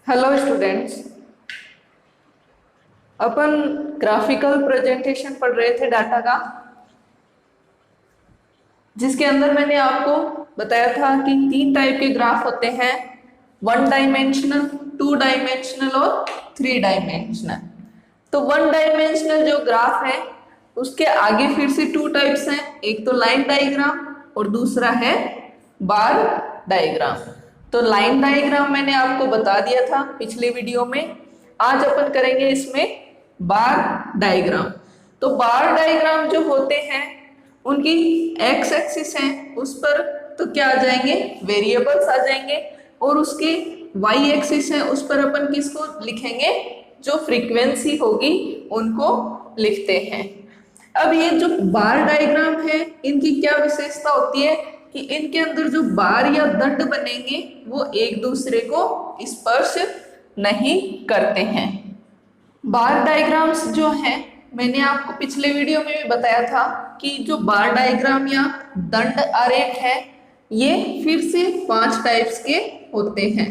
Hello students. अपन graphical presentation पढ़ रहे थे डाटा का, जिसके अंदर मैंने आपको बताया था कि तीन टाइप के ग्राफ होते हैं, वन डायमेंशनल, टू डायमेंशनल और थ्री डायमेंशनल। तो वन डायमेंशनल जो ग्राफ है उसके आगे फिर से टू टाइप्स हैं, एक तो लाइन डायग्राम और दूसरा है बार डायग्राम। तो लाइन डायग्राम मैंने आपको बता दिया था पिछले वीडियो में। आज अपन करेंगे इसमें बार डायग्राम। तो बार डायग्राम जो होते हैं उनकी एक्स एक्सिस है, उस पर तो क्या आ जाएंगे, वेरिएबल्स आ जाएंगे, और उसके वाई एक्सिस है उस पर अपन किसको लिखेंगे, जो फ्रीक्वेंसी होगी उनको लिखते हैं। अब ये जो बार डायग्राम है इनकी क्या विशेषता होती है कि इनके अंदर जो बार या दंड बनेंगे वो एक दूसरे को स्पर्श नहीं करते हैं। बार डायग्राम्स जो हैं, मैंने आपको पिछले वीडियो में भी बताया था कि जो बार डायग्राम या दंड आरेख है ये फिर से 5 टाइप्स के होते हैं।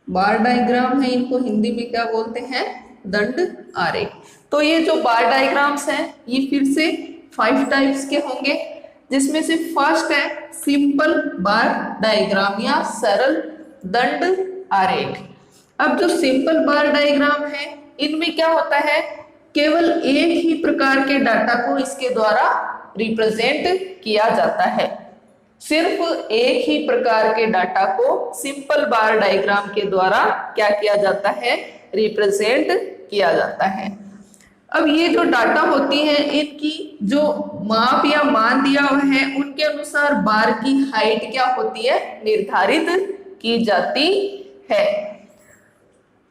बार डायग्राम है, इनको हिंदी में क्या बोलते हैं, दंड आरेख। तो ये जो बार डायग्राम्स हैं ये फिर से 5 टाइप्स के होंगे, जिसमें से फर्स्ट है सिंपल बार डायग्राम या सरल दंड आरेख। अब जो सिंपल बार डायग्राम है इनमें क्या होता है, केवल एक ही प्रकार के डाटा को इसके द्वारा रिप्रेजेंट किया जाता है। सिर्फ एक ही प्रकार के डाटा को सिंपल बार डायग्राम के द्वारा क्या किया जाता है, रिप्रेजेंट किया जाता है। अब ये जो डाटा होती है इनकी जो माप या मान दिया हुआ है उनके अनुसार बार की हाइट क्या होती है, निर्धारित की जाती है।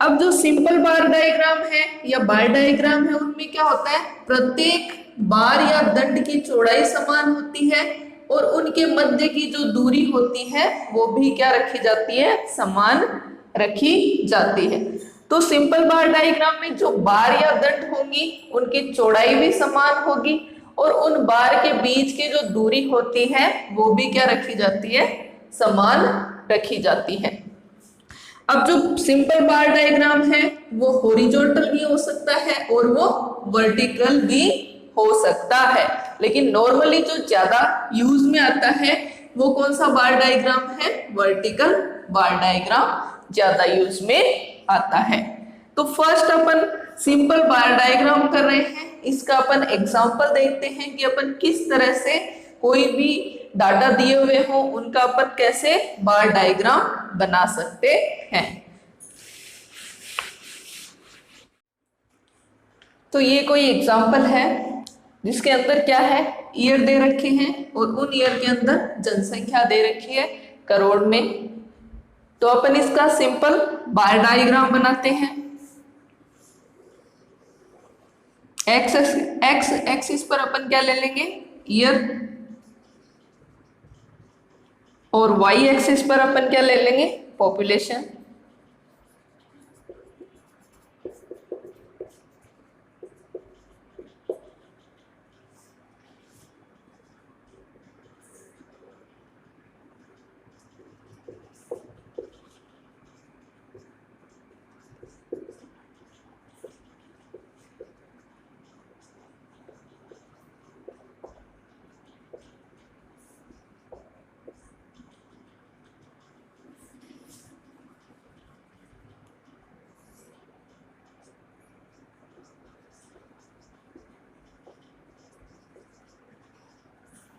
अब जो सिंपल बार डायग्राम है या बार डायग्राम है उनमें क्या होता है, प्रत्येक बार या दंड की चौड़ाई समान होती है और उनके मध्य की जो दूरी होती है वो भी क्या रखी जाती है, समान रखी जाती है। तो सिंपल बार डायग्राम में जो बार या दंड होंगी उनकी चौड़ाई भी समान होगी और उन बार के बीच की जो दूरी होती है वो भी क्या रखी जाती है, समान रखी जाती है। अब जो सिंपल बार डायग्राम है वो हॉरिजॉन्टल भी हो सकता है और वो वर्टिकल भी हो सकता है, लेकिन नॉर्मली जो ज्यादा यूज में आता है वो कौन सा बार डायग्राम है, वर्टिकल बार डायग्राम ज्यादा यूज में आता है। तो फर्स्ट अपन सिंपल बार डायग्राम कर रहे हैं, इसका अपन एग्जांपल देखते हैं कि अपन किस तरह से कोई भी डाटा दिए हुए हो उनका अपन कैसे बार डायग्राम बना सकते हैं। तो ये कोई एग्जांपल है जिसके अंदर क्या है, ईयर दे रखे हैं और उन ईयर के अंदर जनसंख्या दे रखी है करोड़ में। तो अपन इसका सिंपल बार डायग्राम बनाते हैं। एक्स एक्सिस पर अपन क्या ले लेंगे, ईयर, और वाई एक्सिस पर अपन क्या ले लेंगे, पॉपुलेशन।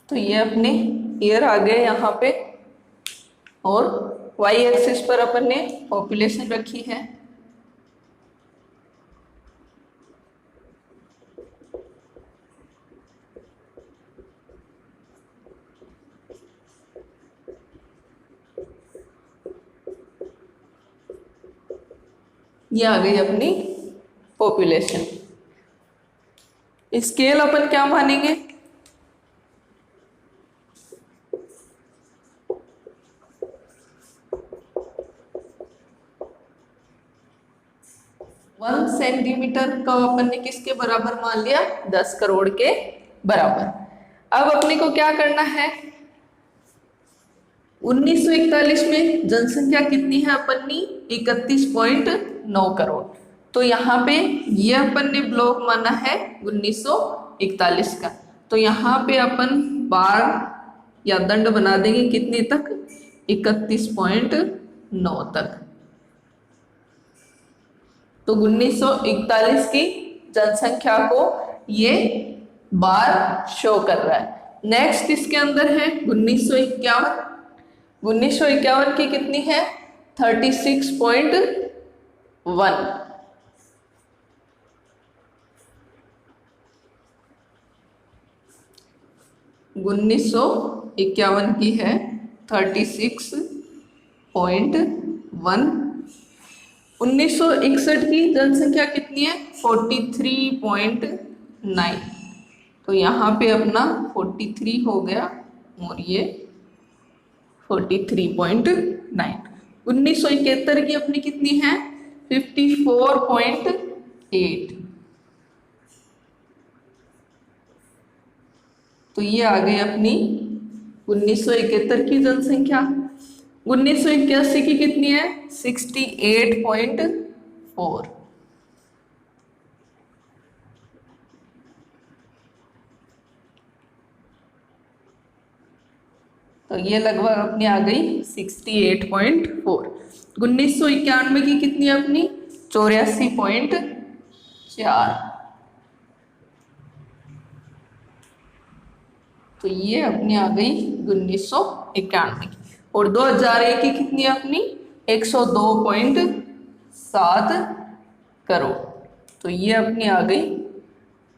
तो ये अपने ईयर आ गए यहाँ पे और वाई एक्सिस पर अपन ने पॉपुलेशन रखी है। ये आ गई अपनी पॉपुलेशन। स्केल अपन क्या मानेंगे, वन सेंटीमीटर का अपन ने किसके बराबर मान लिया, 10 करोड़ के बराबर। अब अपने को क्या करना है, 1941 में जनसंख्या कितनी है अपनी 31.9 करोड़। तो यहाँ पे ये अपन ने ब्लॉक माना है 1941 का। तो यहाँ पे अपन बार या दंड बना देंगे कितने तक 31.9 तक। तो 1941 की जनसंख्या को ये बार शो कर रहा है। नेक्स्ट इसके अंदर है 1951। 1951 की कितनी है 36.1। 1951 की है 36.1। 1961 की जनसंख्या कितनी है 43.9। तो यहाँ पे अपना 43 हो गया और ये 43.9। 1971 की अपनी कितनी है 54.8। तो ये आ गई अपनी 1971 की जनसंख्या। 1981 की कितनी है 68.4। तो ये लगभग अपनी आ गई 68.4। 1991 की कितनी है अपनी 84.4। तो ये अपनी आ गई 1991 की। और 2001 की कितनी है अपनी 102.7 करोड़। तो ये अपनी आ गई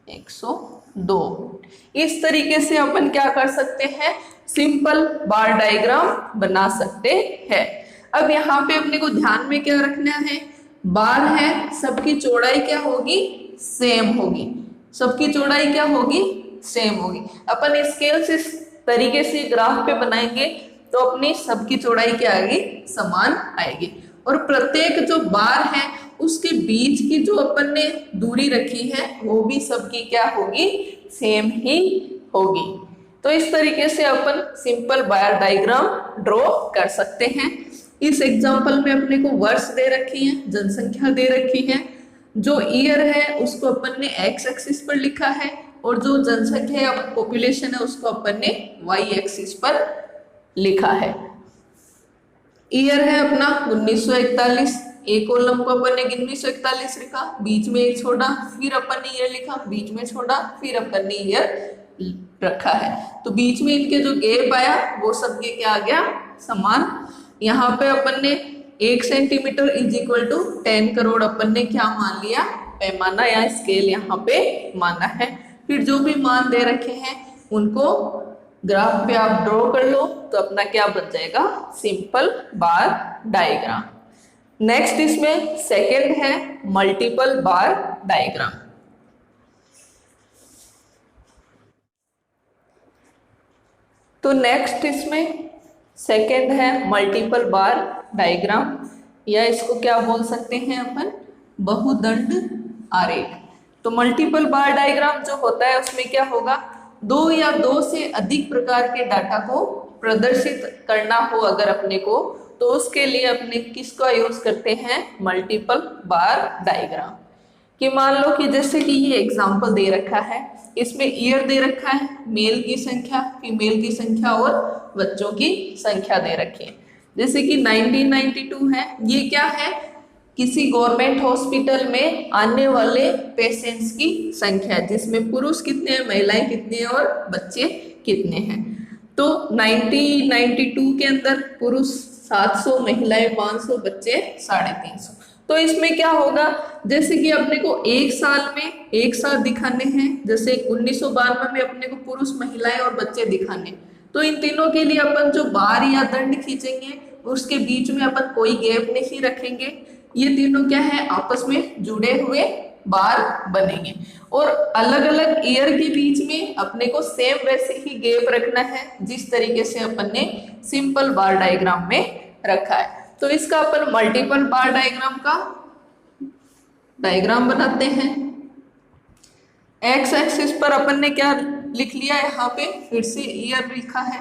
102। इस तरीके से अपन क्या कर सकते हैं सिंपल बार डायग्राम बना सकते हैं। अब यहाँ पे अपने को ध्यान में क्या रखना है बार है सबकी चौड़ाई क्या होगी सेम होगी। सबकी चौड़ाई क्या होगी सेम होगी। अपन स्केल से इस तरीके से ग्राफ पे बनाएंगे तो अपनी सबकी चौड़ाई क्या आएगी समान आएगी। और प्रत्येक जो बार है उसके बीच की जो अपन ने दूरी रखी है वो भी सबकी क्या होगी सेम ही होगी। तो इस तरीके से अपन सिंपल बार डायग्राम ड्रॉ कर सकते हैं। इस एग्जांपल में अपने को वर्ष दे रखी है जनसंख्या दे रखी है। जो ईयर है उसको अपन ने एक्स एक्सिस पर लिखा है और जो जनसंख्या या पॉपुलेशन है उसको अपन ने वाई एक्सिस पर लिखा है। ईयर है अपना 1941। एक कॉलम को अपन ने 1941 लिखा बीच में एक छोड़ा फिर अपन ने ईयर लिखा बीच में छोड़ा फिर अपन ने ईयर रखा है। तो बीच में इनके जो गैप आया वो सबके क्या आ गया समान। यहाँ पे अपन ने 1 centimetre is equal to 10 crore अपन ने क्या मान लिया पैमाना या स्केल यहाँ पे माना है। फिर जो भी मान दे रखे हैं उनको ग्राफ पे आप ड्रॉ कर लो तो अपना क्या बन जाएगा सिंपल बार डायग्राम। नेक्स्ट इसमें सेकंड है मल्टीपल बार डायग्राम। तो नेक्स्ट इसमें सेकंड है मल्टीपल बार डायग्राम या इसको क्या बोल सकते हैं अपन बहुदंड आरेख। तो मल्टीपल बार डायग्राम जो होता है उसमें क्या होगा दो या दो से अधिक प्रकार के डाटा को प्रदर्शित करना हो अगर अपने को तो उसके लिए अपने किसका यूज करते हैं मल्टीपल बार डायग्राम। कि मान लो कि जैसे कि ये एग्जांपल दे रखा है इसमें ईयर दे रखा है मेल की संख्या फीमेल की संख्या और बच्चों की संख्या दे रखी है। जैसे कि 1992 है ये क्या है किसी गवर्नमेंट हॉस्पिटल में आने वाले पेशेंट्स की संख्या जिसमें पुरुष कितने हैं महिलाएं कितनी हैं और बच्चे कितने हैं। तो 1992 के अंदर पुरुष 700 महिलाएं 500 बच्चे 350। तो इसमें क्या होगा जैसे कि अपने को एक साल में एक साथ दिखाने हैं जैसे 1992 में अपने को पुरुष महिलाएं और बच्चे दिखाने तो इन तीनों के लिए अपन जो बार या दंड खींचेंगे उसके बीच में अपन कोई गैप नहीं रखेंगे। ये तीनों क्या है आपस में जुड़े हुए बार बनेंगे और अलग अलग ईयर के बीच में अपने को सेम वैसे ही गैप रखना है जिस तरीके से अपन ने सिंपल बार डायग्राम में रखा है। तो इसका अपन मल्टीपल बार डायग्राम का डायग्राम बनाते हैं। एक्स एक्सिस पर अपन ने क्या लिख लिया यहाँ पे फिर से ईयर लिखा है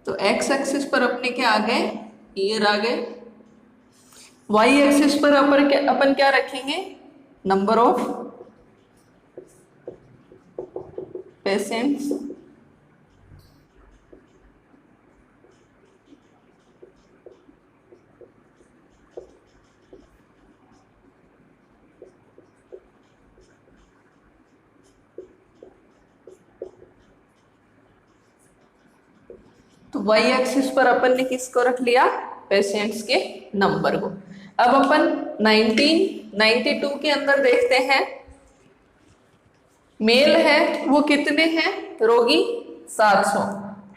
तो एक्स एक्सिस पर अपने क्या आ गए, ईयर आ गए। वाई एक्सिस पर अपन क्या रखेंगे, नंबर ऑफ पेशेंट्स। तो वाई एक्सिस पर अपन ने किसको रख लिया, पेशेंट्स के नंबर को। अब अपन 1992 के अंदर देखते हैं, मेल है वो कितने हैं रोगी, 700।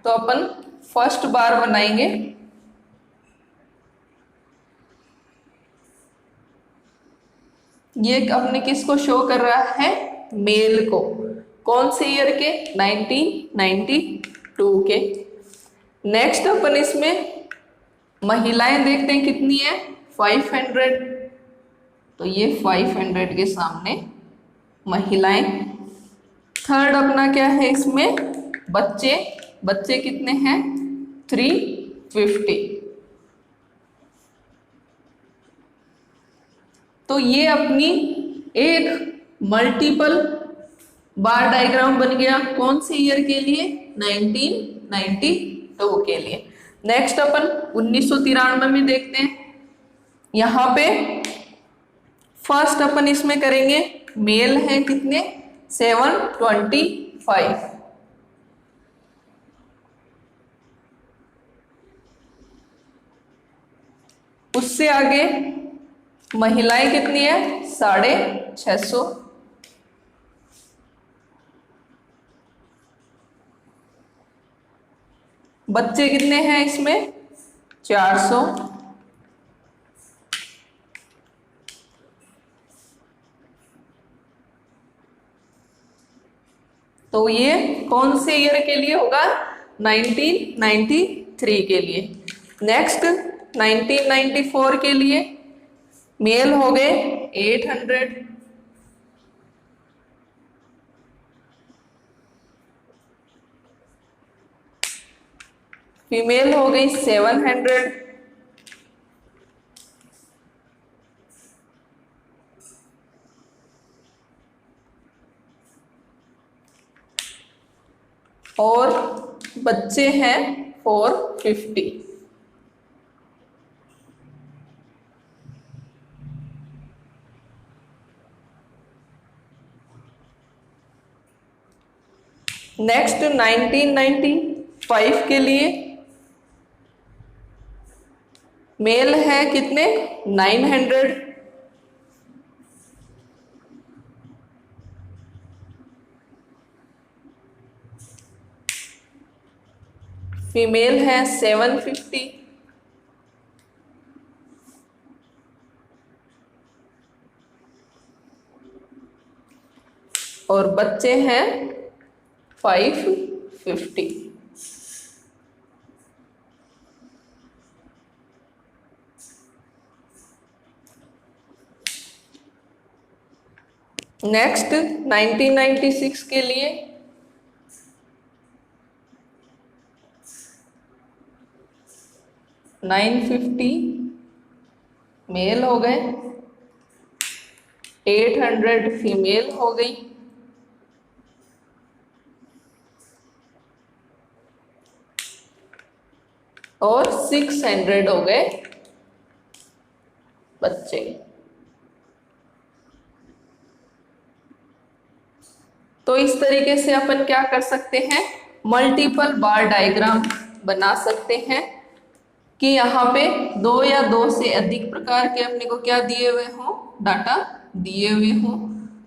तो अपन फर्स्ट बार बनाएंगे, ये अपने किसको शो कर रहा है, मेल को। कौन से ईयर के, 1992 के। नेक्स्ट अपन इसमें महिलाएं देखते हैं कितनी है, 500। तो ये 500 के सामने महिलाएं। थर्ड अपना क्या है इसमें, बच्चे। बच्चे कितने हैं, 350। तो ये अपनी एक मल्टीपल बार डायग्राम बन गया, कौन से ईयर के लिए, 1992 के लिए। नेक्स्ट अपन 1993 में देखते हैं। यहां पे फर्स्ट अपन इसमें करेंगे, मेल है कितने, 725। उससे आगे महिलाएं कितनी है, 650। बच्चे कितने हैं इसमें, 400। तो ये कौन से ईयर के लिए होगा, 1993 के लिए। नेक्स्ट 1994 के लिए मेल हो गए 800, फीमेल हो गई 700, और बच्चे हैं 450। नेक्स्ट 1995 के लिए मेल है कितने, 900, फीमेल है 750, और बच्चे हैं 550। नेक्स्ट 1996 के लिए $950 मेल हो गए, 800 फीमेल हो गई, और 600 हो गए बच्चे। तो इस तरीके से अपन क्या कर सकते हैं, मल्टीपल बार डायग्राम बना सकते हैं कि यहाँ पे 2 या 2 से अधिक प्रकार के अपने को क्या दिए हुए हों, डाटा दिए हुए हों,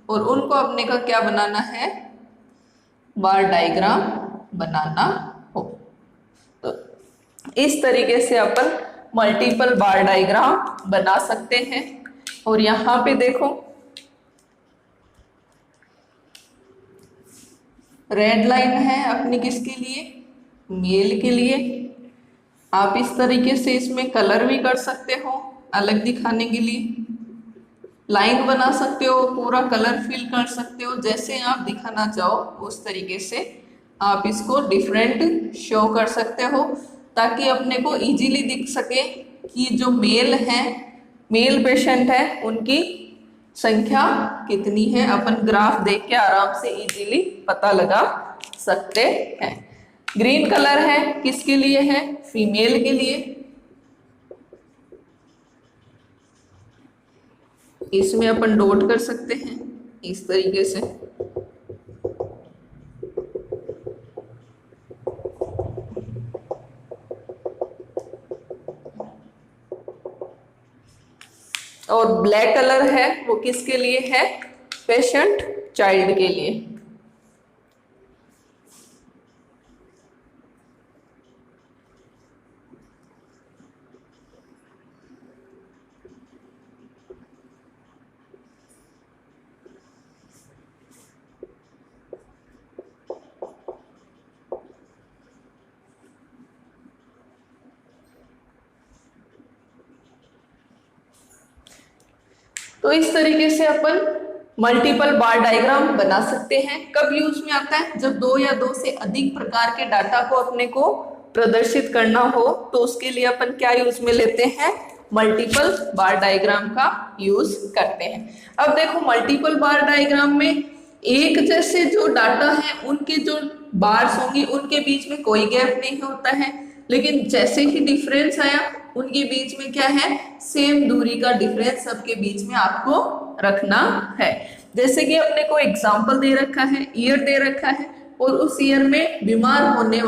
और उनको अपने का क्या बनाना है, बार डायग्राम बनाना हो। तो इस तरीके से अपन मल्टीपल बार डायग्राम बना सकते हैं। और यहाँ पे देखो रेड लाइन है अपनी किसके लिए, मेल के लिए। आप इस तरीके से इसमें कलर भी कर सकते हो अलग दिखाने के लिए, लाइन बना सकते हो, पूरा कलर फिल कर सकते हो, जैसे आप दिखाना चाहो उस तरीके से आप इसको डिफरेंट शो कर सकते हो ताकि अपने को इजीली दिख सके कि जो मेल पेशेंट है उनकी संख्या कितनी है। अपन ग्राफ देख के आराम से इजीली पता लगा सकते हैं। ग्रीन कलर है किसके लिए है? फीमेल के लिए। इसमें अपन डॉट कर सकते हैं इस तरीके से। और ब्लैक कलर है वो किसके लिए है? पेशेंट चाइल्ड के लिए। तो इस तरीके से अपन मल्टीपल बार डायग्राम बना सकते हैं। कब यूज में आता है? जब दो या दो से अधिक प्रकार के डाटा को अपने को प्रदर्शित करना हो तो उसके लिए अपन क्या यूज में लेते हैं? मल्टीपल बार डायग्राम का यूज करते हैं। अब देखो मल्टीपल बार डायग्राम में एक जैसे जो डाटा है उनके जो बार्स होंगी उनके बीच में कोई गैप नहीं होता है, लेकिन जैसे ही डिफरेंस आया उनके बीच में क्या है? सेम दूरी का डिफरेंस सबके बीच में आपको रखना है। जैसे कि अपने को एग्जांपल दे रखा है, ईयर दे रखा है और उस ईयर में बीमार होने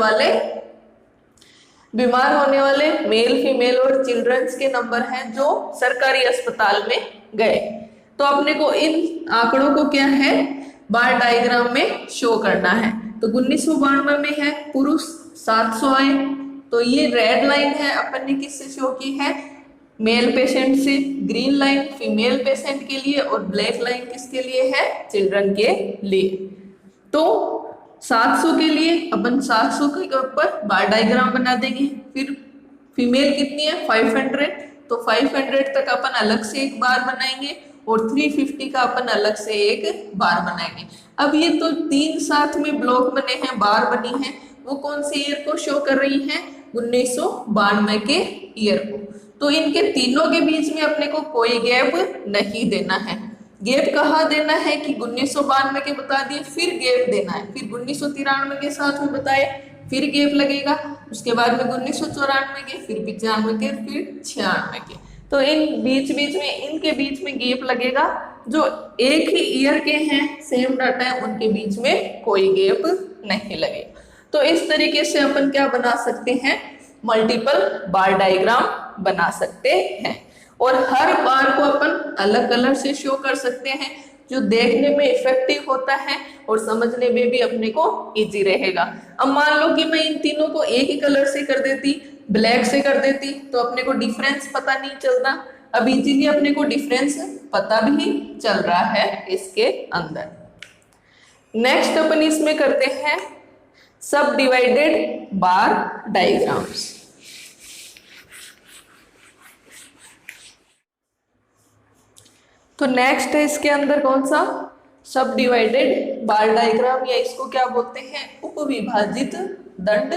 वाले मेल फीमेल और चिल्ड्रंस के नंबर हैं जो सरकारी अस्पताल में गए। तो अपने को इन आंकड़ों को क्या है? बार डायग्राम में शो करना है। तो 1992 में है पुरुष 700 आए, तो ये रेड लाइन है अपन ने किससे शो की है? मेल पेशेंट से। ग्रीन लाइन फीमेल पेशेंट के लिए और ब्लैक लाइन किसके लिए है? चिल्ड्रन के लिए। तो 700 के लिए अपन 700 के ऊपर बार डायग्राम बना देंगे। फिर फीमेल कितनी है? 500, तो 500 तक अपन अलग से एक बार बनाएंगे और 350 का अपन अलग से एक बार बनाएंगे। अब ये तो तीन साथ में ब्लॉक बने हैं, बार बनी है, वो कौन से ईयर को शो कर रही है? 1992 के ईयर को। तो इनके तीनों के बीच में अपने को कोई गैप नहीं देना है। गैप कहाँ देना है कि 1992 के बता दिए फिर गैप देना है, फिर 1993 के साथ में बताए फिर गैप लगेगा, उसके बाद में 1994 के, फिर 95 के, फिर 96 के। तो इन बीच में इनके बीच में गैप लगेगा। जो एक ही ईयर के हैं, सेम डाटा है, उनके बीच में कोई गैप नहीं लगेगा। तो इस तरीके से अपन क्या बना सकते हैं? मल्टीपल बार डायग्राम बना सकते हैं। और हर बार को अपन अलग कलर से शो कर सकते हैं जो देखने में इफेक्टिव होता है और समझने में भी अपने को इजी रहेगा। अब मान लो कि मैं इन तीनों को एक ही कलर से कर देती, ब्लैक से कर देती, तो अपने को डिफरेंस पता नहीं चलता। अब इजीली अपने को डिफरेंस पता भी चल रहा है इसके अंदर। नेक्स्ट अपन इसमें करते हैं सब डिवाइडेड बार डायग्राम्स। तो नेक्स्ट है इसके अंदर कौन सा? सब डिवाइडेड बार डायग्राम, या इसको क्या बोलते हैं? उपविभाजित दंड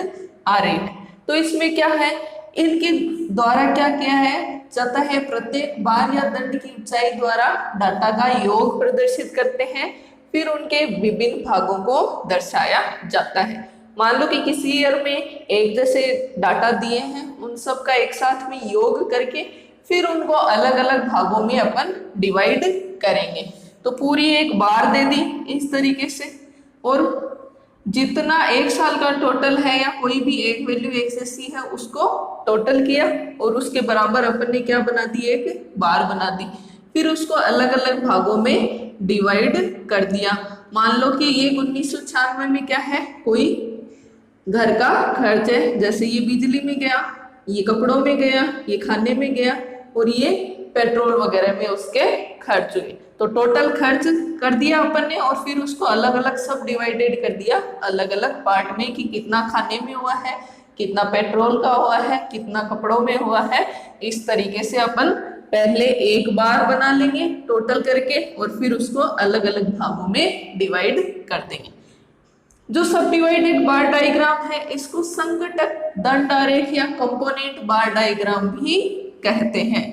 आरेख। तो इसमें क्या है? इनके द्वारा क्या किया है जाता है? प्रत्येक बार या दंड की ऊंचाई द्वारा डाटा का योग प्रदर्शित करते हैं, फिर उनके विभिन्न भागों को दर्शाया जाता है। मान लो कि किसी ईयर में एक जैसे डाटा दिए हैं, उन सब का एक साथ में योग करके फिर उनको अलग अलग भागों में अपन डिवाइड करेंगे। तो पूरी एक बार दे दी इस तरीके से, और जितना एक साल का टोटल है या कोई भी एक वैल्यू एक्सेसी है उसको टोटल किया और उसके बराबर अपन ने क्या बना दी? एक बार बना दी। फिर उसको अलग अलग भागों में डिवाइड कर दिया। मान लो कि ये 1996 में क्या है? कोई घर का खर्च है, जैसे ये बिजली में गया, ये कपड़ों में गया, ये खाने में गया और ये पेट्रोल वगैरह में उसके खर्च हुए। तो टोटल खर्च कर दिया अपन ने और फिर उसको अलग अलग सब डिवाइडेड कर दिया अलग अलग पार्ट में कि कितना खाने में हुआ है, कितना पेट्रोल का हुआ है, कितना कपड़ों में हुआ है। इस तरीके से अपन पहले एक बार बना लेंगे टोटल करके और फिर उसको अलग अलग भागों में डिवाइड कर देंगे। जो सब डिवाइडेड बार डायग्राम है इसको संघटक दंड आरेख या कंपोनेंट बार डायग्राम भी कहते हैं।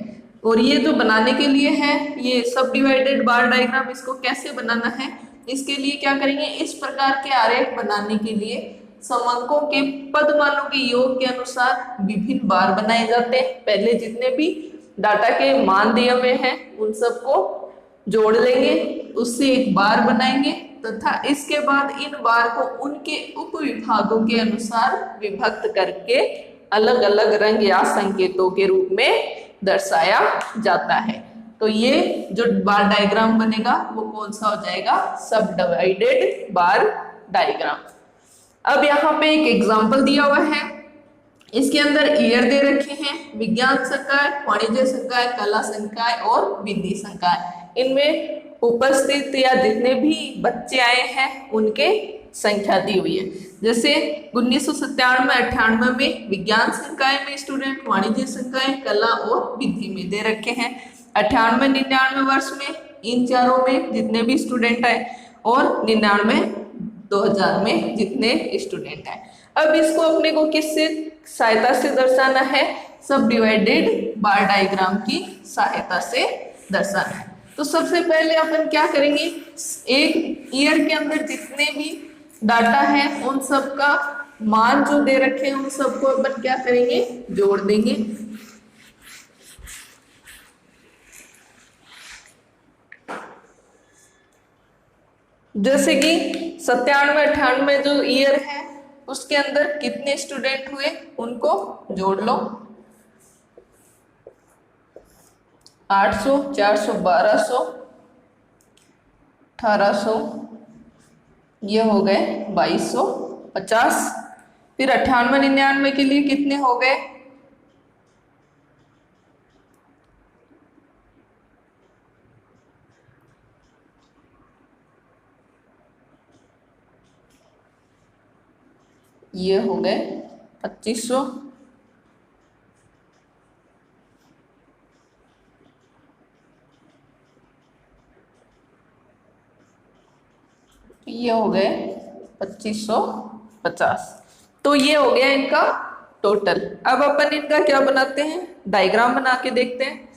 और ये जो बनाने के लिए है, ये सब डिवाइडेड बार डायग्राम, इसको कैसे बनाना है, इसके लिए क्या करेंगे, इस प्रकार के आरेख बनाने के लिए समअंकों के पदमानों के योग के अनुसार विभिन्न बार बनाए जाते हैं। पहले जितने भी डाटा के मान दिए हुए हैं उन सबको जोड़ लेंगे, उससे एक बार बनाएंगे तथा इसके बाद इन बार को उनके उपविभागों के अनुसार विभक्त करके अलग अलग रंग या संकेतों के रूप में दर्शाया जाता है। तो ये जो बार डायग्राम बनेगा वो कौन सा हो जाएगा, सब डिवाइडेड बार डायग्राम। अब यहाँ पे एक एग्जाम्पल दिया हुआ है, इसके अंदर ईयर दे रखे हैं, विज्ञान संकाय, वाणिज्य संकाय, कला संकाय और विधि संकाय। इनमें उपस्थित या जितने भी बच्चे आए हैं उनके संख्या दी हुई है। जैसे 1997-98 में विज्ञान संकाय में स्टूडेंट, वाणिज्य संकाय, कला और विधि में दे रखे हैं। 98-99 वर्ष में इन चारों में जितने भी स्टूडेंट आए और 99-2000 में जितने स्टूडेंट आए। अब इसको अपने को किससे सहायता से दर्शाना है, सब डिवाइडेड बार डायग्राम की सहायता से दर्शाना है। तो सबसे पहले अपन क्या करेंगे, एक ईयर के अंदर जितने भी डाटा है उन सब का मान जो दे रखे हैं उन सबको अपन क्या करेंगे, जोड़ देंगे। जैसे कि 97-98 जो ईयर है उसके अंदर कितने स्टूडेंट हुए उनको जोड़ लो, 800, 400, 1200, 1800, ये हो गए 2250। फिर 98-99 के लिए कितने हो गए, ये हो गए 2500। ये हो गए 2550। तो ये हो गया इनका टोटल। अब अपन इनका क्या बनाते हैं, डायग्राम बना के देखते हैं।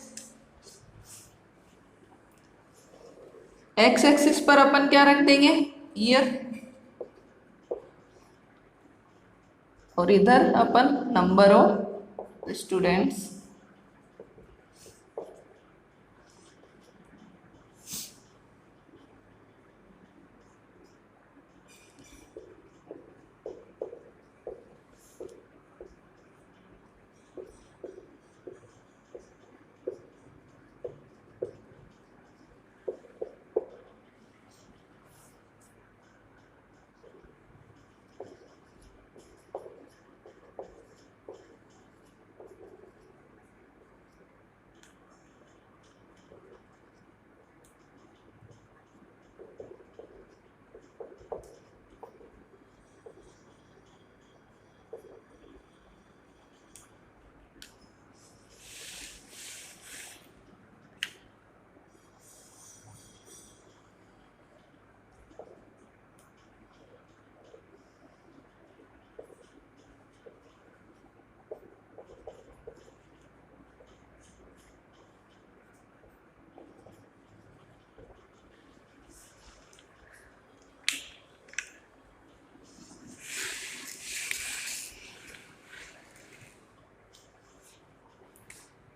एक्स एक्सिस पर अपन क्या रख देंगे, ईयर, और इधर अपन नंबर ऑफ स्टूडेंट्स।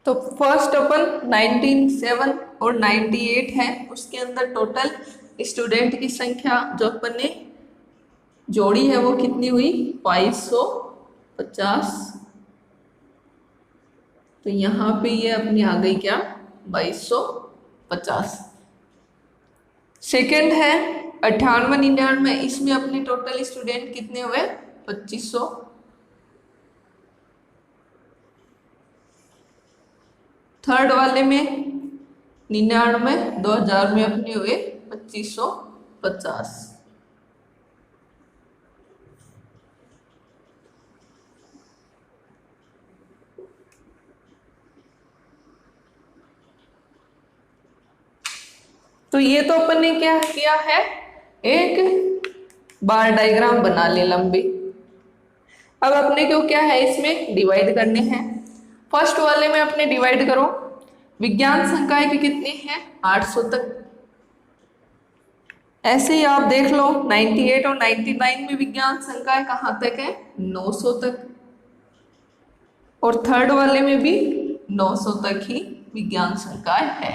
तो फर्स्ट अपन 97 और 98 है, उसके अंदर टोटल स्टूडेंट की संख्या जो अपन ने जोड़ी है वो कितनी हुई, 2250। तो यहाँ पे ये अपनी आ गई क्या, 2250। सेकंड है 98-99, इसमें अपने टोटल स्टूडेंट कितने हुए, 2500। थर्ड वाले में 99-2000 में अपने हुए 2550। तो ये तो अपन ने क्या किया है, एक बार डायग्राम बना ले लंबे। अब अपने को क्या है, इसमें डिवाइड करने हैं। फर्स्ट वाले में अपने डिवाइड करो, विज्ञान संकाय के कितने हैं 800 तक। ऐसे ही आप देख लो 98 और 99 में विज्ञान संकाय कहाँ तक है 900 तक, और थर्ड वाले में भी 900 तक ही विज्ञान संकाय है।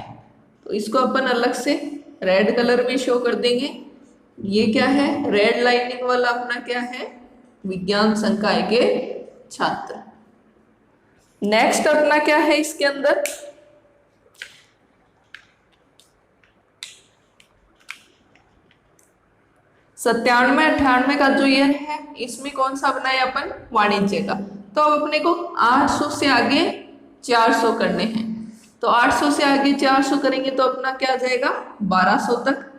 तो इसको अपन अलग से रेड कलर में शो कर देंगे। ये क्या है, रेड लाइनिंग वाला अपना क्या है, विज्ञान संकाय के छात्र। नेक्स्ट अपना क्या है इसके अंदर, सत्तानवे 98 का जो ईयर है, इसमें कौन सा बनाए अपन, वाणिज्य का। तो अब अपने को 800 से आगे 400 करने हैं। तो 800 से आगे 400 करेंगे तो अपना क्या आ जाएगा 1200 तक।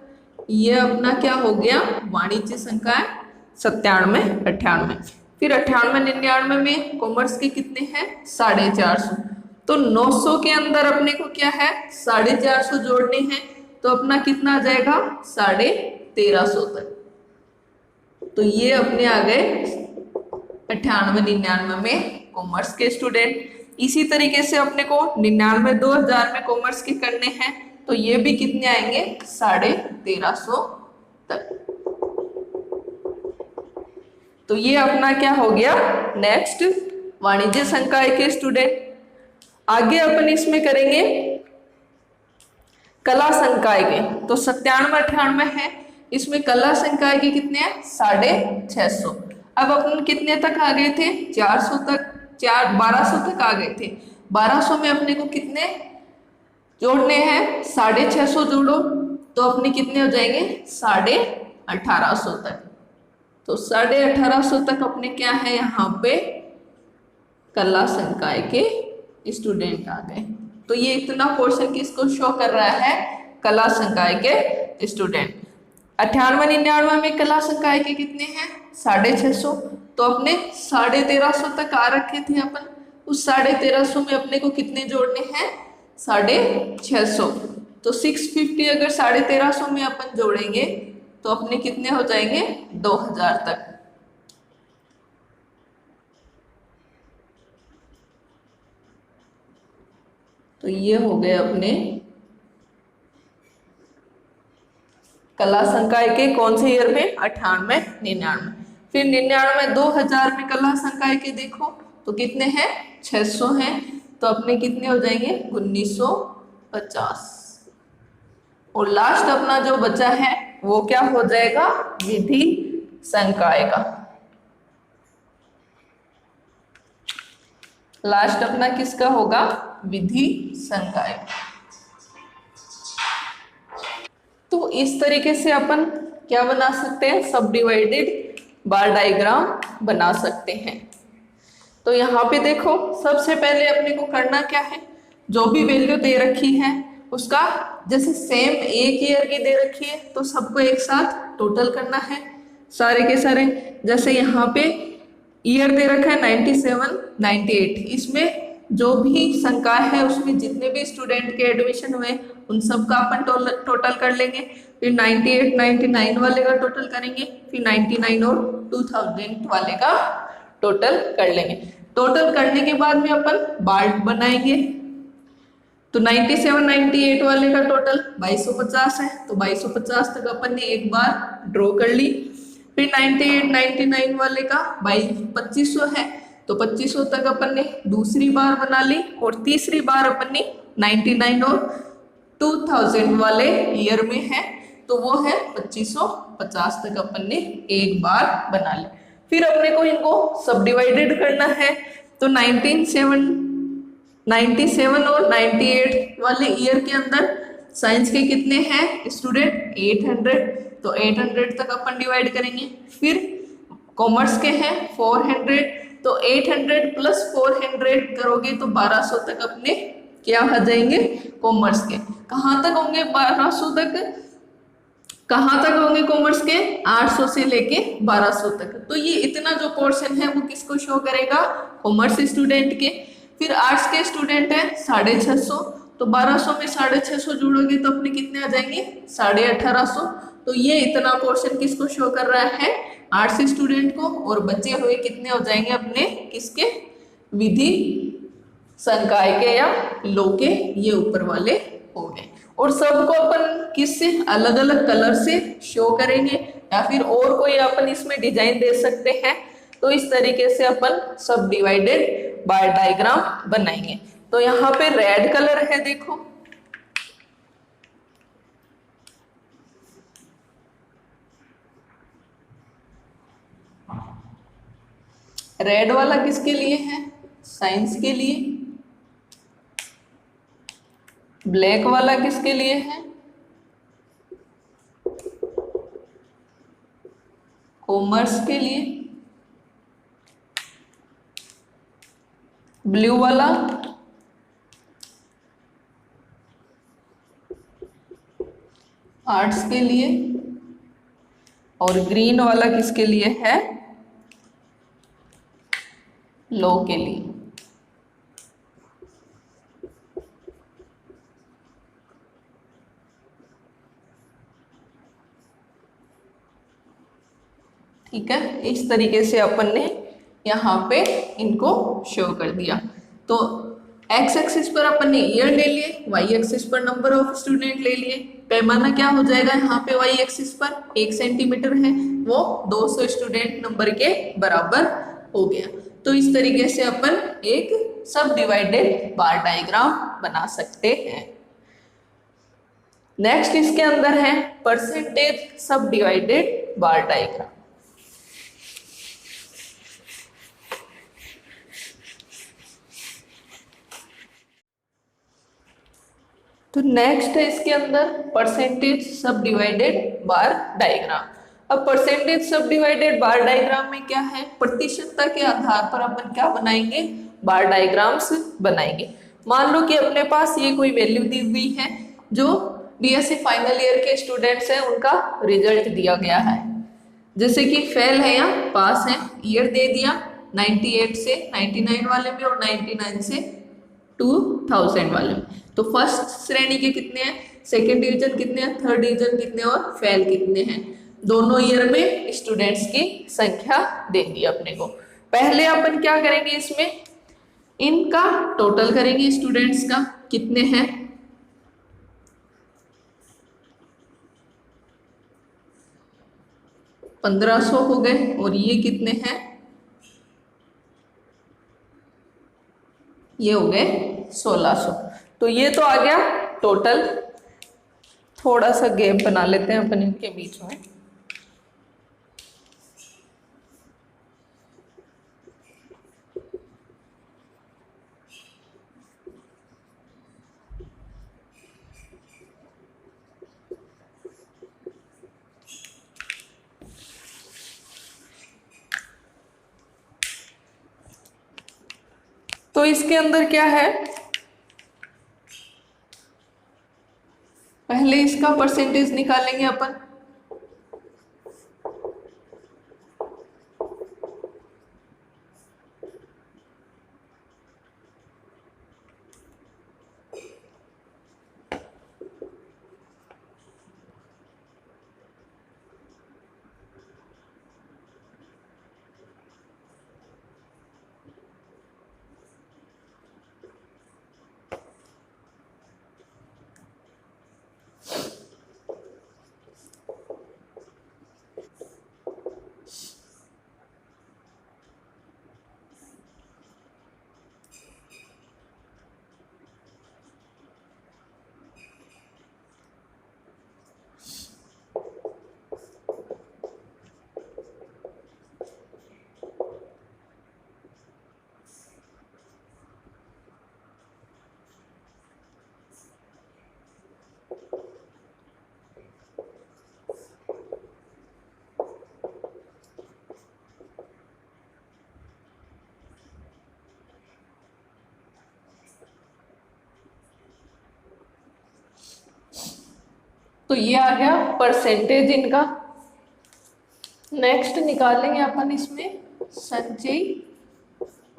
ये अपना क्या हो गया, वाणिज्य संकाय 97 98। फिर 98 99 में कॉमर्स के कितने हैं 450। तो 900 के अंदर अपने को क्या है 450 जोड़ने हैं। तो अपना कितना आ जाएगा 1350 तक। तो ये अपने आ गए 98 99 में कॉमर्स के स्टूडेंट। इसी तरीके से अपने को 99 2000 में कॉमर्स के करने हैं। तो ये भी कितने आएंगे 1350 तक। तो ये अपना क्या हो गया नेक्स्ट वाणिज्य संकाय के स्टूडेंट। आगे अपन इसमें करेंगे कला संकाय के। तो 97 98 है, इसमें कला संकाय के कितने हैं 650। अब अपन कितने तक आ गए थे 400 तक, 1200 तक आ गए थे। 1200 में अपने को कितने जोड़ने हैं 650 जोड़ो तो अपने कितने हो जाएंगे 1850 तक। तो 1850 तक अपने क्या है यहाँ पे कला संकाय के स्टूडेंट आ गए। तो ये इतना पोर्शन किसको शो कर रहा है, कला संकाय के स्टूडेंट। 98 99 में कला संकाय के कितने हैं 650। तो अपने 1350 तक आ रखे थे अपन। उस 1350 में अपने को कितने जोड़ने हैं 650। तो 650 अगर 1350 में अपन जोड़ेंगे तो अपने कितने हो जाएंगे 2000 तक। तो ये हो गए अपने कला संकाय के कौन से ईयर में 98 99। फिर 99 2000 में कला संकाय के देखो तो कितने हैं 600 हैं। तो अपने कितने हो जाएंगे 1950। और लास्ट अपना जो बचा है वो क्या हो जाएगा विधि संकाय का। लास्ट अपना किसका होगा विधि संकाय। तो इस तरीके से अपन क्या बना सकते हैं सब डिवाइडेड बार डायग्राम बना सकते हैं। तो यहाँ पे देखो सबसे पहले अपने को करना क्या है, जो भी वैल्यू दे रखी है उसका जैसे सेम एक ईयर की दे रखी है तो सबको एक साथ टोटल करना है सारे के सारे। जैसे यहाँ पे ईयर दे रखा है 97 98, इसमें जो भी संकाय है उसमें जितने भी स्टूडेंट के एडमिशन हुए उन सब का अपन टोटल कर लेंगे। फिर 98 99 वाले का टोटल करेंगे, फिर 99 और 2000 वाले का टोटल कर लेंगे। टोटल करने के बाद में अपन बार बनाएंगे। तो 97 98 वाले का टोटल 2250 है। तो 2250 तक अपन ने एक बार ड्रॉ कर ली। फिर 98 99 वाले का 2500 है। तो 2500 तक अपन ने दूसरी बार बना ली। और तीसरी बार अपन ने 99 और 2000 वाले ईयर में है तो वो है 2550 तक अपन ने एक बार बना ली। फिर अपने को इनको सब डिवाइडेड करना है। तो 97 और 98 वाले ईयर के अंदर साइंस के कितने हैं स्टूडेंट 800। तो 800 तक अपन डिवाइड करेंगे। फिर कॉमर्स के हैं 400। तो 800 प्लस 400 करोगे तो 1200 तक अपने क्या आ जाएंगे कॉमर्स के। कहाँ तक होंगे 1200 तक, कहाँ तक होंगे कॉमर्स के 800 से लेके 1200 तक। तो ये इतना जो पोर्शन है वो किसको शो करेगा कॉमर्स स्टूडेंट के। फिर आर्ट्स के स्टूडेंट है 650। तो 1200 में 650 जोड़ोगे तो अपने कितने आ जाएंगे 1850। तो ये इतना पोर्शन किसको शो कर रहा है, आर्ट्स स्टूडेंट को, और बचे हुए कितने हो जाएंगे अपने किसके, विधि संकाय के या लो के, ये ऊपर वाले हो गए। और सबको अपन किससे, अलग अलग कलर से शो करेंगे, या फिर और कोई अपन इसमें डिजाइन दे सकते हैं। तो इस तरीके से अपन सब डिवाइडेड बार डायग्राम बनाएंगे। तो यहाँ पे रेड कलर है, देखो रेड वाला किसके लिए है, साइंस के लिए। ब्लैक वाला किसके लिए है, कॉमर्स के लिए। ब्लू वाला आर्ट्स के लिए, और ग्रीन वाला किसके लिए है, लॉ के लिए। ठीक है, इस तरीके से अपन ने यहाँ पे इनको शो कर दिया। तो एक्स एक्सिस पर अपन ने ईयर ले लिए, वाई एक्सिस पर नंबर ऑफ स्टूडेंट ले लिए। पैमाना क्या हो जाएगा यहाँ पे, वाई एक्सिस पर 1 सेंटीमीटर है, वो 200 स्टूडेंट नंबर के बराबर हो गया। तो इस तरीके से अपन एक सब डिवाइडेड बार डायग्राम बना सकते हैं। नेक्स्ट इसके अंदर है परसेंटेज सब डिवाइडेड बार डायग्राम। तो नेक्स्ट है इसके अंदर परसेंटेज सब डिवाइडेड बार डायग्राम। अब परसेंटेज सब डिवाइडेड बार डायग्राम में क्या है, प्रतिशतता के आधार पर अपन क्या बनाएंगे, बार डायग्राम्स बनाएंगे। मान लो कि अपने पास ये कोई वैल्यू दी हुई है, जो बीएससी फाइनल ईयर के स्टूडेंट्स हैं उनका रिजल्ट दिया गया है। जैसे कि फेल है या पास है, ईयर दे दिया 98 से 99 वाले में और 99 से 2000 वाले में। तो फर्स्ट श्रेणी के कितने हैं, सेकेंड डिवीजन कितने हैं, थर्ड डिवीजन कितने और फेल कितने हैं, दोनों ईयर में स्टूडेंट्स की संख्या दे दी अपने को। पहले अपन क्या करेंगे, इसमें इनका टोटल करेंगे, स्टूडेंट्स का कितने हैं, $1500 हो गए, और ये कितने हैं, ये हो गए 1600। तो ये तो आ गया टोटल। थोड़ा सा गैप बना लेते हैं अपन इनके बीच में। तो इसके अंदर क्या है, पहले इसका परसेंटेज निकालेंगे अपन। तो ये आ गया परसेंटेज इनका। नेक्स्ट निकालेंगे अपन इसमें संचयी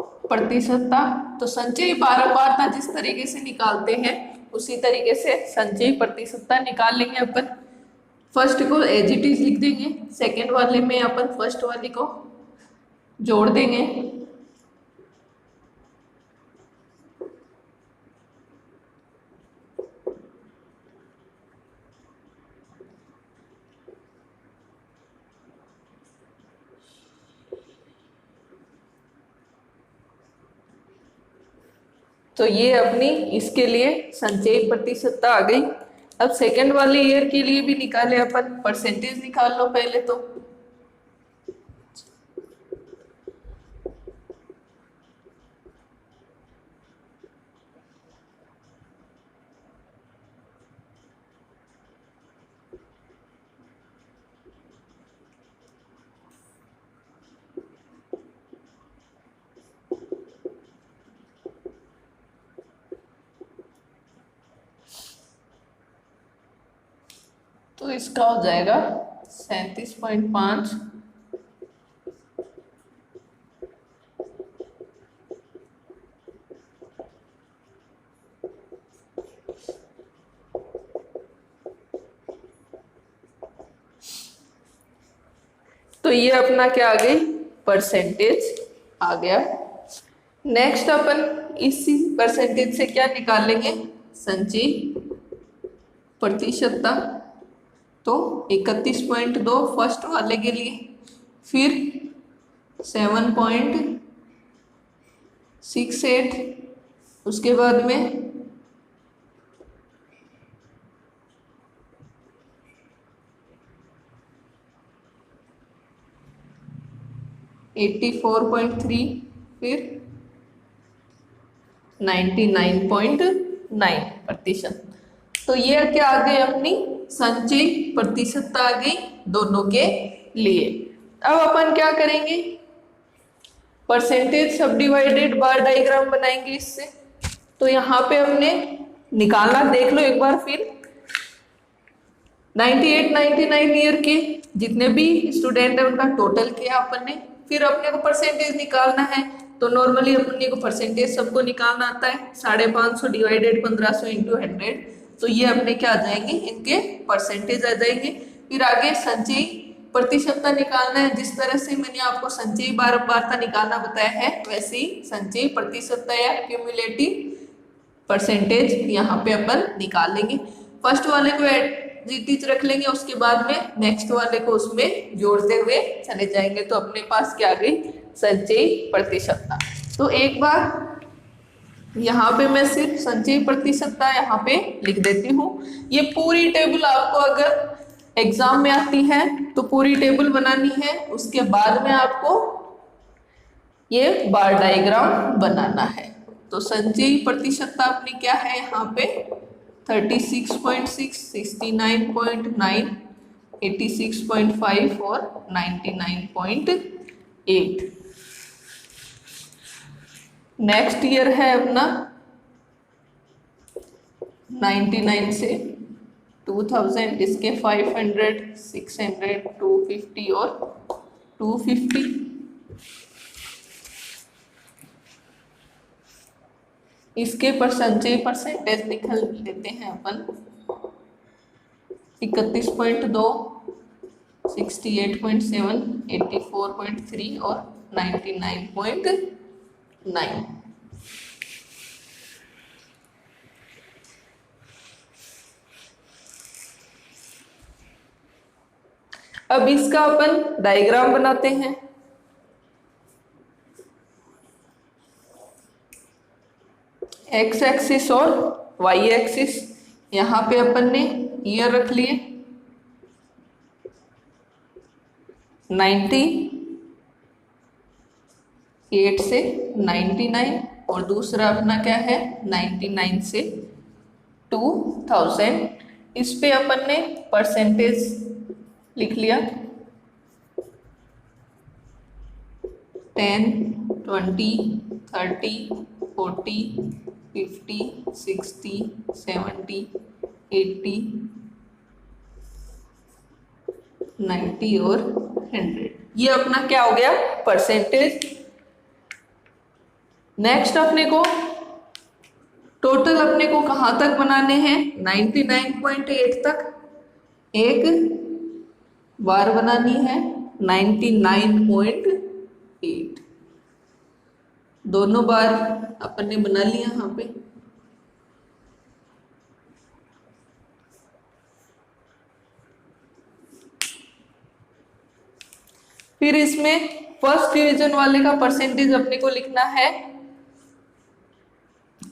प्रतिशतता। तो संचयी बारंबारता जिस तरीके से निकालते हैं उसी तरीके से संचयी प्रतिशतता निकाल लेंगे अपन। फर्स्ट को एज इट इज लिख देंगे, सेकेंड वाले में अपन फर्स्ट वाले को जोड़ देंगे। तो ये अपनी इसके लिए संचयी प्रतिशतता आ गई। अब सेकंड वाले ईयर के लिए भी निकाले अपन, परसेंटेज निकाल लो पहले। तो इसका हो जाएगा 37.5। तो ये अपना क्या आ गई, परसेंटेज आ गया। नेक्स्ट अपन इसी परसेंटेज से क्या निकाल लेंगे, संचयी प्रतिशतता। तो 31.2 फर्स्ट वाले के लिए, फिर 7.68, उसके बाद में 84.3, फिर 99.9%। तो ये क्या आ गई अपनी संचयी प्रतिशतता आ गई दोनों के लिए। अब अपन क्या करेंगे, परसेंटेज सब डिवाइडेड बार डायग्राम बनाएंगे इससे। तो यहाँ पे हमने निकालना देख लो एक बार फिर, 98 99 ईयर के जितने भी स्टूडेंट है उनका टोटल किया अपन ने। फिर अपने को परसेंटेज निकालना है, तो नॉर्मली अपने को परसेंटेज सबको निकालना आता है, 550 डिवाइडेड 1500 इंटू 100। तो ये अपने क्या आ जाएंगे, इनके परसेंटेज आ जाएंगे। फिर आगे संचयी प्रतिशतता निकालना है। जिस तरह से मैंने आपको संचयी बारंबारता निकालना बताया है, वैसे ही संचयी प्रतिशतता या क्यूमुलेटिव परसेंटेज यहाँ पे अपन निकाल लेंगे। फर्स्ट वाले को एज रख लेंगे, उसके बाद में नेक्स्ट वाले को उसमें जोड़ते हुए चले जाएंगे। तो अपने पास क्या आ गई, संचयी प्रतिशतता। तो एक बार यहाँ पे मैं सिर्फ संचयी प्रतिशतता यहाँ पे लिख देती हूँ। ये पूरी टेबल आपको अगर एग्जाम में आती है तो पूरी टेबल बनानी है, उसके बाद में आपको ये बार डायग्राम बनाना है। तो संचयी प्रतिशतता अपनी क्या है यहाँ पे, 36.6, 69.9, 86.5 और 99.8। नेक्स्ट ईयर है अपना 99 से 2000, इसके 500, 600, 250 और 250। इसके संचयी परसेंटेज निकाल लेते हैं अपन, 31.2, 68.7, 84.3 और 99.9। अब इसका अपन डायग्राम बनाते हैं। एक्स एक्सिस और वाई एक्सिस, यहाँ पे अपन ने ईयर रख लिए 98 से 99, और दूसरा अपना क्या है 99 से 2000। इस पे अपन ने परसेंटेज लिख लिया 10, 20, 30, 40, 50, 60, 70, 80, 90 और 100। ये अपना क्या हो गया, परसेंटेज। नेक्स्ट अपने को टोटल अपने को कहाँ तक बनाने हैं, 99.8 तक। एक बार बनानी है 99.8। दोनों बार अपन ने बना लिया यहाँ पे। फिर इसमें फर्स्ट डिवीजन वाले का परसेंटेज अपने को लिखना है।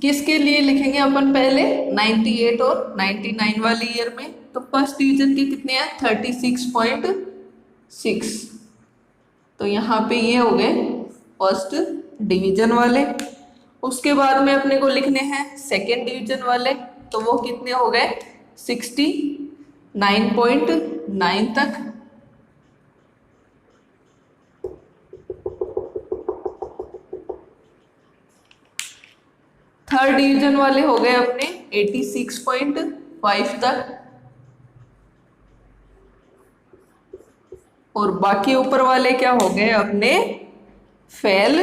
किसके लिए लिखेंगे अपन पहले? 98 और 99 वाले ईयर में। तो फर्स्ट डिवीजन के कितने हैं? 36.6। तो यहाँ पे ये हो गए फर्स्ट डिवीजन वाले। उसके बाद में अपने को लिखने हैं सेकेंड डिवीजन वाले। तो वो कितने हो गए? 69.9 तक। थर्ड डिवीजन वाले हो गए अपने 86.5 तक। और बाकी ऊपर वाले क्या हो गए अपने? Fail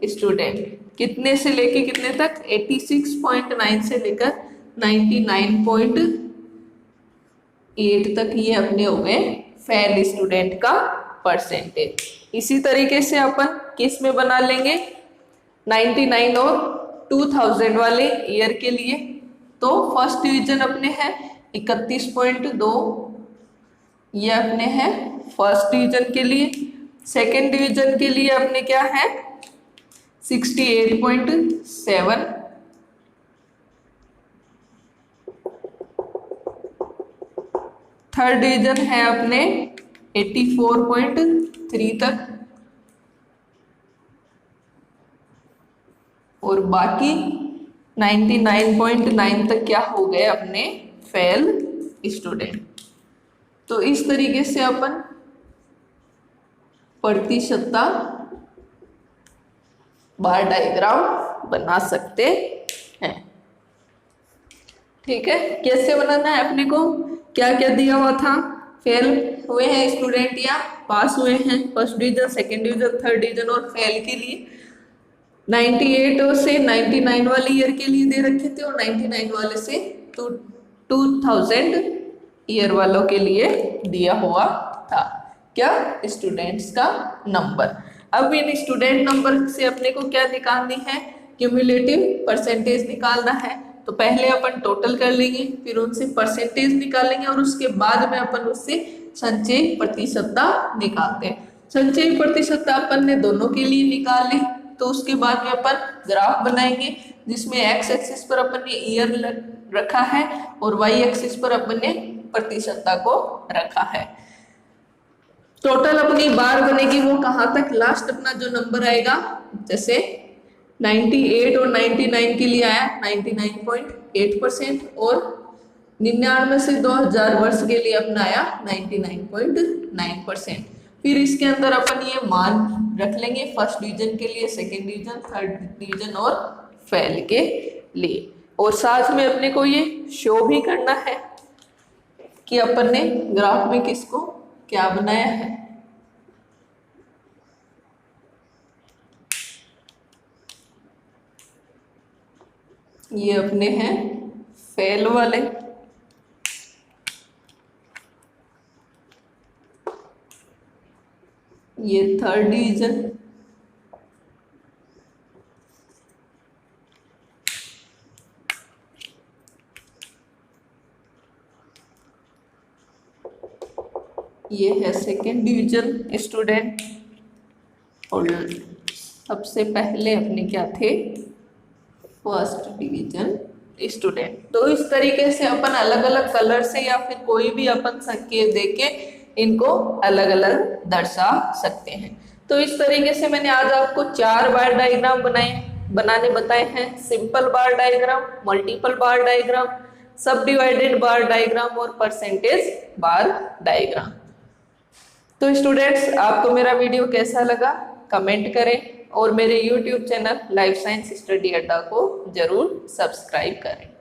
student. कितने से लेके कितने तक? 86.9 से लेकर 99.8 तक ये अपने हो गए फेल स्टूडेंट का परसेंटेज। इसी तरीके से अपन किस में बना लेंगे? 99 और 2000 वाले ईयर के लिए। तो फर्स्ट डिवीजन अपने है 31.2, ये अपने है फर्स्ट डिवीजन के लिए। सेकेंड डिवीजन के लिए अपने क्या है? 68.7। थर्ड डिवीजन है अपने 84.3 तक। और बाकी 99.9 तक क्या हो गए अपने फेल स्टूडेंट। तो इस तरीके से अपन प्रतिशतता बार डायग्राम बना सकते हैं। ठीक है, कैसे बनाना है अपने को? क्या क्या दिया हुआ था? फेल हुए हैं स्टूडेंट या पास हुए हैं, first division, second division, third division. और फेल के लिए 98 से 99 वाले ईयर के लिए दे रखे थे, और 99 वाले से 2000 ईयर वालों के लिए दिया हुआ था क्या? स्टूडेंट्स का नंबर। अब इन स्टूडेंट नंबर से अपने को क्या निकालनी है? क्यूमुलेटिव परसेंटेज निकालना है। तो पहले अपन टोटल कर लेंगे, फिर उनसे परसेंटेज निकालेंगे, और उसके बाद में अपन उससे संचयी प्रतिशतता निकालते हैं। संचयी प्रतिशतता अपन ने दोनों के लिए निकाल ली। तो उसके बाद में अपन ग्राफ बनाएंगे, जिसमें एक्स एक्सिस पर अपन ने ईयर रखा है और वाई एक्सिस पर अपन ने प्रतिशतता को रखा है। टोटल अपनी बार बनेगी वो कहाँ तक? लास्ट अपना जो नंबर आएगा, जैसे 98 और 99 के लिए आया 99.8%, और 99 से 2000 वर्ष के लिए अपना आया 99.9%। फिर इसके अंदर अपन ये मान रख लेंगे फर्स्ट डिवीजन के लिए, सेकेंड डिवीजन, थर्ड डिवीजन और फेल के लिए। और साथ में अपने को ये शो भी करना है कि अपन ने ग्राफ में किसको क्या बनाया है। ये अपने हैं फेल वाले। ये थर्ड डिवीजन, ये है सेकेंड डिवीजन स्टूडेंट, और सबसे पहले अपने क्या थे? First division student. तो इस तरीके से अपन अलग अलग कलर से या फिर कोई भी अपन संकेत देके इनको अलग अलग दर्शा सकते हैं। तो इस तरीके से मैंने आज आपको 4 बार डायग्राम बनाने बताए हैं। सिंपल बार डायग्राम, मल्टीपल बार डायग्राम, सब डिवाइडेड बार डायग्राम और परसेंटेज बार डायग्राम। तो स्टूडेंट्स, आपको मेरा वीडियो कैसा लगा कमेंट करें, और मेरे YouTube channel life science study अड्डा को जरूर सब्सक्राइब करें।